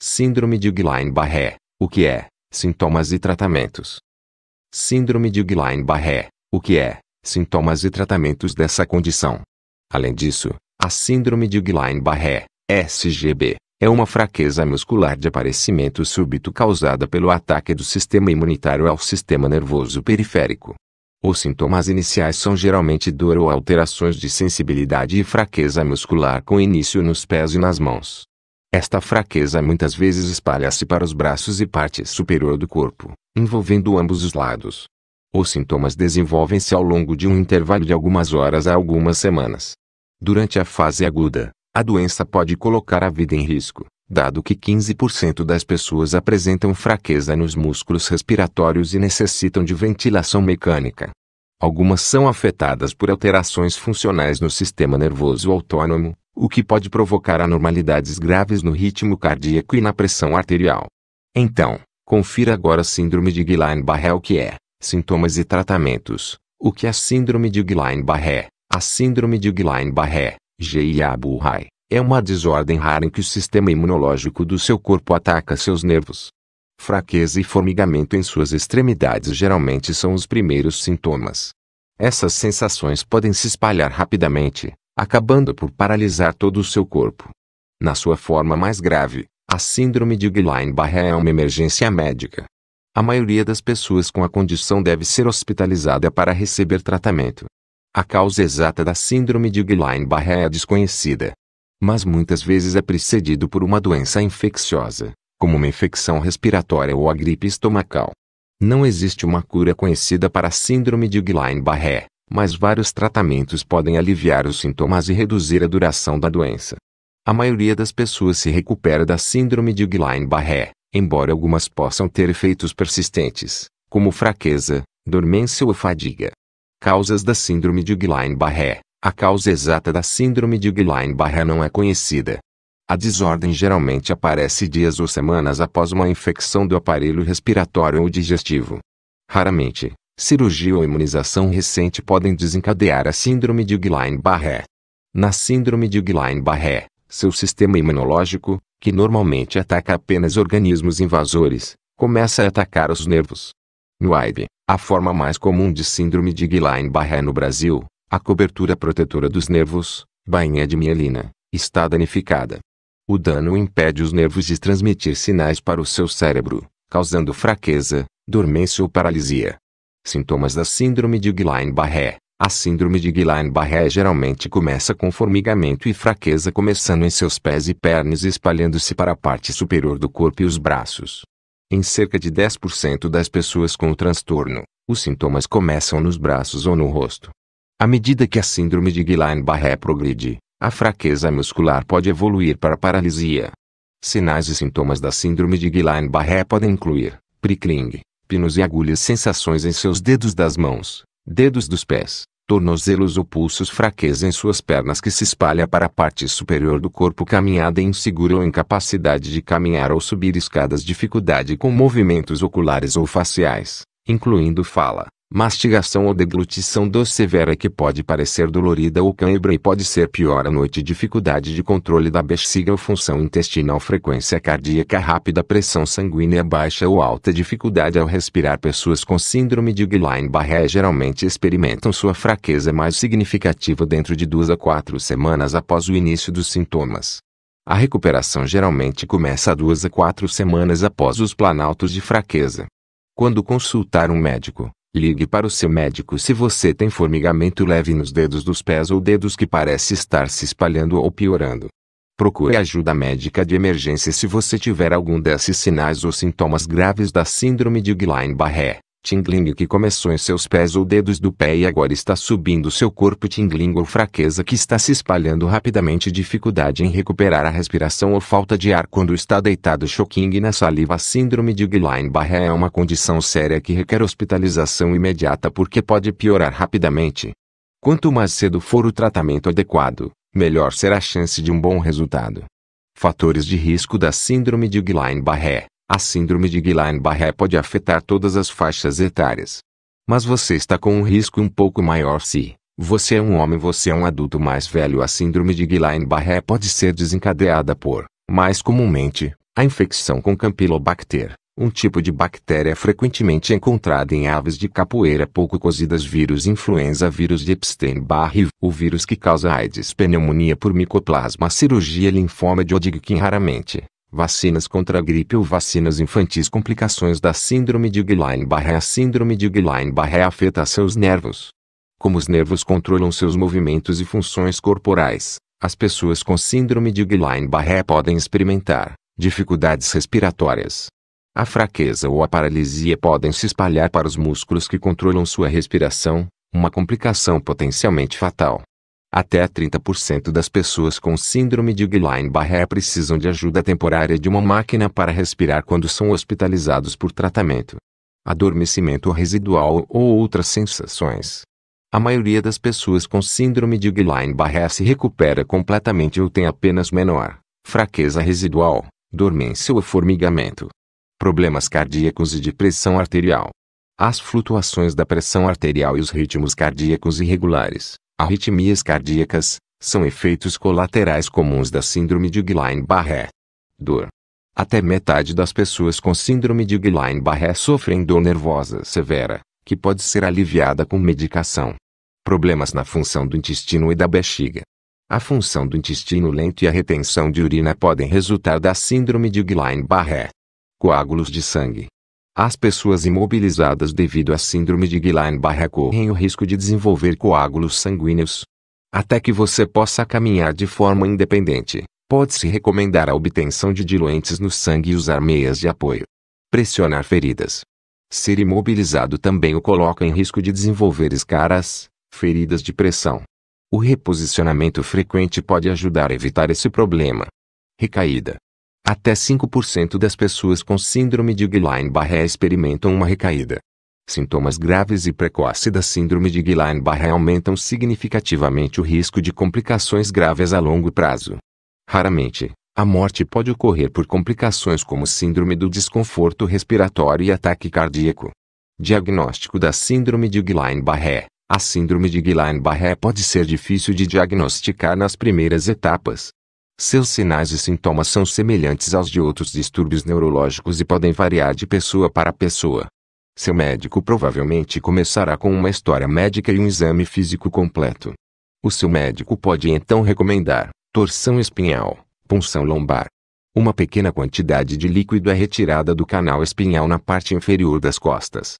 Síndrome de Guillain-Barré. O que é? Sintomas e tratamentos. Síndrome de Guillain-Barré. O que é? Sintomas e tratamentos dessa condição. Além disso, a Síndrome de Guillain-Barré, SGB, é uma fraqueza muscular de aparecimento súbito causada pelo ataque do sistema imunitário ao sistema nervoso periférico. Os sintomas iniciais são geralmente dor ou alterações de sensibilidade e fraqueza muscular com início nos pés e nas mãos. Esta fraqueza muitas vezes espalha-se para os braços e parte superior do corpo, envolvendo ambos os lados. Os sintomas desenvolvem-se ao longo de um intervalo de algumas horas a algumas semanas. Durante a fase aguda, a doença pode colocar a vida em risco, dado que 15% das pessoas apresentam fraqueza nos músculos respiratórios e necessitam de ventilação mecânica. Algumas são afetadas por alterações funcionais no sistema nervoso autônomo, o que pode provocar anormalidades graves no ritmo cardíaco e na pressão arterial. Então, confira agora a Síndrome de Guillain-Barré. O que é? Sintomas e tratamentos. O que é a Síndrome de Guillain-Barré? A Síndrome de Guillain-Barré, GIA-Barré, é uma desordem rara em que o sistema imunológico do seu corpo ataca seus nervos. Fraqueza e formigamento em suas extremidades geralmente são os primeiros sintomas. Essas sensações podem se espalhar rapidamente, acabando por paralisar todo o seu corpo. Na sua forma mais grave, a Síndrome de Guillain-Barré é uma emergência médica. A maioria das pessoas com a condição deve ser hospitalizada para receber tratamento. A causa exata da Síndrome de Guillain-Barré é desconhecida, mas muitas vezes é precedido por uma doença infecciosa, como uma infecção respiratória ou a gripe estomacal. Não existe uma cura conhecida para a Síndrome de Guillain-Barré, mas vários tratamentos podem aliviar os sintomas e reduzir a duração da doença. A maioria das pessoas se recupera da Síndrome de Guillain-Barré, embora algumas possam ter efeitos persistentes, como fraqueza, dormência ou fadiga. Causas da Síndrome de Guillain-Barré. A causa exata da Síndrome de Guillain-Barré não é conhecida. A desordem geralmente aparece dias ou semanas após uma infecção do aparelho respiratório ou digestivo. Raramente, cirurgia ou imunização recente podem desencadear a Síndrome de Guillain-Barré. Na Síndrome de Guillain-Barré, seu sistema imunológico, que normalmente ataca apenas organismos invasores, começa a atacar os nervos. No AIDS, a forma mais comum de Síndrome de Guillain-Barré no Brasil, a cobertura protetora dos nervos, bainha de mielina, está danificada. O dano impede os nervos de transmitir sinais para o seu cérebro, causando fraqueza, dormência ou paralisia. Sintomas da Síndrome de Guillain-Barré. A Síndrome de Guillain-Barré geralmente começa com formigamento e fraqueza começando em seus pés e pernas e espalhando-se para a parte superior do corpo e os braços. Em cerca de 10% das pessoas com o transtorno, os sintomas começam nos braços ou no rosto. À medida que a Síndrome de Guillain-Barré progride, a fraqueza muscular pode evoluir para paralisia. Sinais e sintomas da Síndrome de Guillain-Barré podem incluir prickling, pinos e agulhas, sensações em seus dedos das mãos, dedos dos pés, tornozelos ou pulsos, fraqueza em suas pernas que se espalha para a parte superior do corpo, caminhada insegura ou incapacidade de caminhar ou subir escadas, dificuldade com movimentos oculares ou faciais, incluindo fala, mastigação ou deglutição, dor severa que pode parecer dolorida ou cãibra e pode ser pior à noite, dificuldade de controle da bexiga ou função intestinal, frequência cardíaca rápida, pressão sanguínea baixa ou alta, dificuldade ao respirar. Pessoas com Síndrome de Guillain-Barré geralmente experimentam sua fraqueza mais significativa dentro de 2 a 4 semanas após o início dos sintomas. A recuperação geralmente começa 2 a 4 semanas após os planaltos de fraqueza. Quando consultar um médico, ligue para o seu médico se você tem formigamento leve nos dedos dos pés ou dedos que parece estar se espalhando ou piorando. Procure ajuda médica de emergência se você tiver algum desses sinais ou sintomas graves da Síndrome de Guillain-Barré. Tingling que começou em seus pés ou dedos do pé e agora está subindo seu corpo. Tingling ou fraqueza que está se espalhando rapidamente. Dificuldade em recuperar a respiração ou falta de ar quando está deitado. Choking na saliva. A Síndrome de Guillain-Barré é uma condição séria que requer hospitalização imediata porque pode piorar rapidamente. Quanto mais cedo for o tratamento adequado, melhor será a chance de um bom resultado. Fatores de risco da Síndrome de Guillain-Barré. A Síndrome de Guillain-Barré pode afetar todas as faixas etárias. Mas você está com um risco um pouco maior se você é um homem, você é um adulto mais velho. A Síndrome de Guillain-Barré pode ser desencadeada por, mais comumente, A infecção com Campylobacter, um tipo de bactéria frequentemente encontrada em aves de capoeira pouco cozidas, vírus influenza, vírus de Epstein-Barr, o vírus que causa AIDS, pneumonia por micoplasma, cirurgia, linfoma de Hodgkin, raramente, vacinas contra a gripe ou vacinas infantis, complicações da síndrome de Guillain-Barré. A síndrome de Guillain-Barré afeta seus nervos. Como os nervos controlam seus movimentos e funções corporais, as pessoas com síndrome de Guillain-Barré podem experimentar dificuldades respiratórias. A fraqueza ou a paralisia podem se espalhar para os músculos que controlam sua respiração, uma complicação potencialmente fatal. Até 30% das pessoas com síndrome de Guillain-Barré precisam de ajuda temporária de uma máquina para respirar quando são hospitalizados por tratamento. Adormecimento residual ou outras sensações. A maioria das pessoas com síndrome de Guillain-Barré se recupera completamente ou tem apenas menor fraqueza residual, dormência ou formigamento. Problemas cardíacos e de pressão arterial. As flutuações da pressão arterial e os ritmos cardíacos irregulares, arritmias cardíacas, são efeitos colaterais comuns da síndrome de Guillain-Barré. Dor. Até metade das pessoas com síndrome de Guillain-Barré sofrem dor nervosa severa, que pode ser aliviada com medicação. Problemas na função do intestino e da bexiga. A função do intestino lento e a retenção de urina podem resultar da síndrome de Guillain-Barré. Coágulos de sangue. As pessoas imobilizadas devido à síndrome de Guillain-Barré correm o risco de desenvolver coágulos sanguíneos. Até que você possa caminhar de forma independente, pode-se recomendar a obtenção de diluentes no sangue e usar meias de apoio. Pressionar feridas. Ser imobilizado também o coloca em risco de desenvolver escaras, feridas de pressão. O reposicionamento frequente pode ajudar a evitar esse problema. Recaída. Até 5% das pessoas com síndrome de Guillain-Barré experimentam uma recaída. Sintomas graves e precoces da síndrome de Guillain-Barré aumentam significativamente o risco de complicações graves a longo prazo. Raramente, a morte pode ocorrer por complicações como síndrome do desconforto respiratório e ataque cardíaco. Diagnóstico da síndrome de Guillain-Barré. A síndrome de Guillain-Barré pode ser difícil de diagnosticar nas primeiras etapas. Seus sinais e sintomas são semelhantes aos de outros distúrbios neurológicos e podem variar de pessoa para pessoa. Seu médico provavelmente começará com uma história médica e um exame físico completo. O seu médico pode então recomendar torção espinhal, punção lombar. Uma pequena quantidade de líquido é retirada do canal espinhal na parte inferior das costas.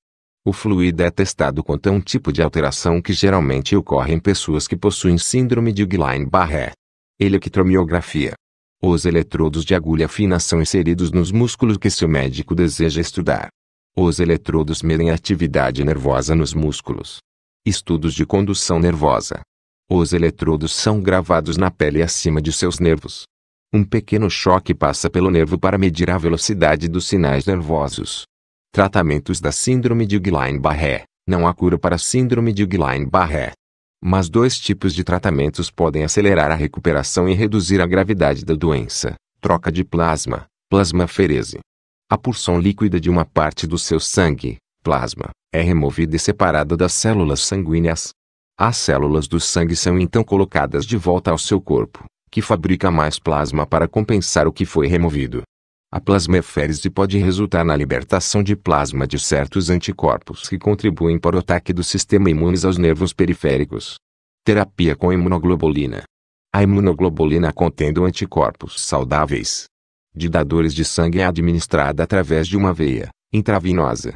O fluido é testado contra um tipo de alteração que geralmente ocorre em pessoas que possuem síndrome de Guillain-Barré. Eletromiografia. Os eletrodos de agulha fina são inseridos nos músculos que seu médico deseja estudar. Os eletrodos medem a atividade nervosa nos músculos. Estudos de condução nervosa. Os eletrodos são gravados na pele acima de seus nervos. Um pequeno choque passa pelo nervo para medir a velocidade dos sinais nervosos. Tratamentos da síndrome de Guillain-Barré. Não há cura para a síndrome de Guillain-Barré. Mas 2 tipos de tratamentos podem acelerar a recuperação e reduzir a gravidade da doença. Troca de plasma, plasmaférese. A porção líquida de uma parte do seu sangue, plasma, é removida e separada das células sanguíneas. As células do sangue são então colocadas de volta ao seu corpo, que fabrica mais plasma para compensar o que foi removido. A plasmaférese pode resultar na libertação de plasma de certos anticorpos que contribuem para o ataque do sistema imune aos nervos periféricos. Terapia com imunoglobulina. A imunoglobulina contendo anticorpos saudáveis de dadores de sangue é administrada através de uma veia intravenosa.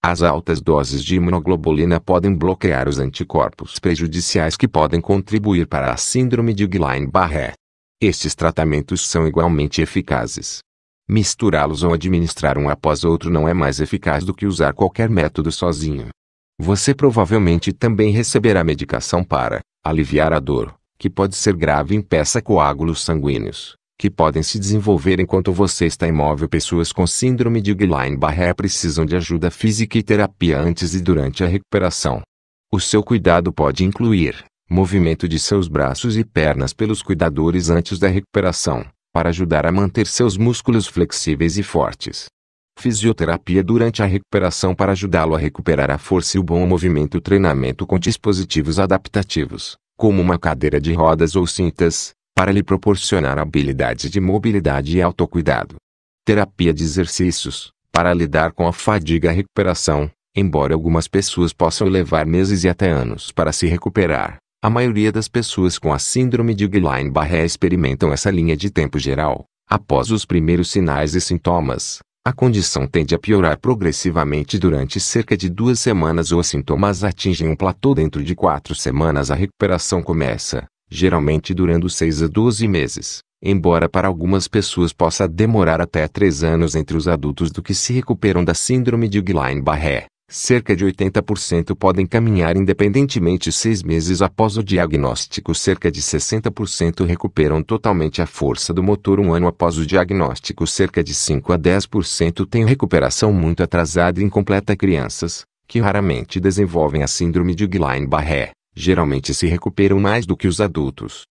As altas doses de imunoglobulina podem bloquear os anticorpos prejudiciais que podem contribuir para a síndrome de Guillain-Barré. Estes tratamentos são igualmente eficazes. Misturá-los ou administrar um após outro não é mais eficaz do que usar qualquer método sozinho. Você provavelmente também receberá medicação para aliviar a dor, que pode ser grave e impeça coágulos sanguíneos, que podem se desenvolver enquanto você está imóvel. Pessoas com síndrome de Guillain-Barré precisam de ajuda física e terapia antes e durante a recuperação. O seu cuidado pode incluir movimento de seus braços e pernas pelos cuidadores antes da recuperação, para ajudar a manter seus músculos flexíveis e fortes. Fisioterapia durante a recuperação para ajudá-lo a recuperar a força e o bom movimento. Treinamento com dispositivos adaptativos, como uma cadeira de rodas ou cintas, para lhe proporcionar habilidades de mobilidade e autocuidado. Terapia de exercícios. Para lidar com a fadiga e a recuperação, embora algumas pessoas possam levar meses e até anos para se recuperar, a maioria das pessoas com a síndrome de Guillain-Barré experimentam essa linha de tempo geral. Após os primeiros sinais e sintomas, a condição tende a piorar progressivamente durante cerca de 2 semanas ou os sintomas atingem um platô dentro de 4 semanas. A recuperação começa, geralmente durando 6 a 12 meses, embora para algumas pessoas possa demorar até 3 anos entre os adultos do que se recuperam da síndrome de Guillain-Barré. Cerca de 80% podem caminhar independentemente 6 meses após o diagnóstico. Cerca de 60% recuperam totalmente a força do motor 1 ano após o diagnóstico. Cerca de 5 a 10% têm recuperação muito atrasada e incompleta. Crianças, que raramente desenvolvem a síndrome de Guillain-Barré, geralmente se recuperam mais do que os adultos.